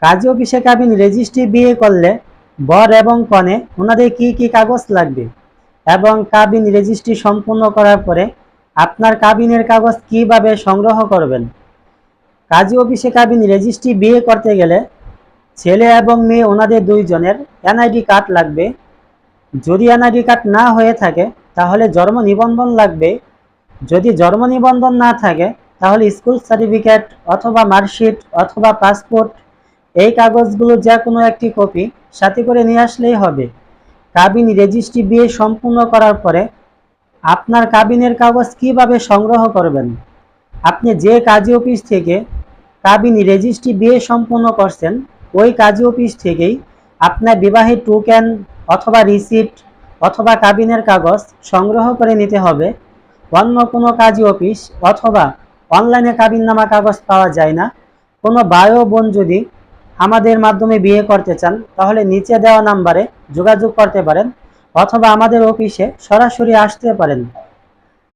কাজী অফিসে কাবিন রেজিস্ট্রি বিয়ে করলে বর এবং কনে ওনাদের কি কি কাগজ লাগবে এবং কাবিন রেজিস্ট্রি সম্পূর্ণ করার পরে আপনার কাবিনের কাগজ কিভাবে সংগ্রহ করবেন। কাজী অফিসে কাবিন রেজিস্ট্রি বিয়ে করতে গেলে ছেলে এবং মেয়ে ওনাদের দুইজনের এনআইডি কার্ড লাগবে। যদি এনআইডি কার্ড না হয়ে থাকে তাহলে জন্ম নিবন্ধন লাগবে। যদি জন্ম নিবন্ধন না থাকে তাহলে স্কুল সার্টিফিকেট অথবা মার্কশিট অথবা পাসপোর্ট, এই কাগজগুলো যে কোনো একটি কপি সাথে করে নিয়ে আসলেই হবে। কাবিন রেজিস্ট্রি বিয়ে সম্পূর্ণ করার পরে আপনার কাবিনের কাগজ কিভাবে সংগ্রহ করবেন। আপনি যে কাজী অফিস থেকে কাবিন রেজিস্ট্রি বিয়ে সম্পূর্ণ করছেন ওই কাজী অফিস থেকেই আপনার বিবাহের টোকেন অথবা রিসিপ্ট অথবা কাবিনের কাগজ সংগ্রহ করে নিতে হবে। অন্য কোনো কাজী অফিস অথবা অনলাইনে কাবিননামা কাগজ পাওয়া যায় না। কোনো ভাই ও বোন যদি আমাদের মাধ্যমে বিয়ে করতে চান তাহলে নিচে দেওয়া নাম্বারে যোগাযোগ করতে পারেন অথবা আমাদের অফিসে সরাসরি আসতে পারেন।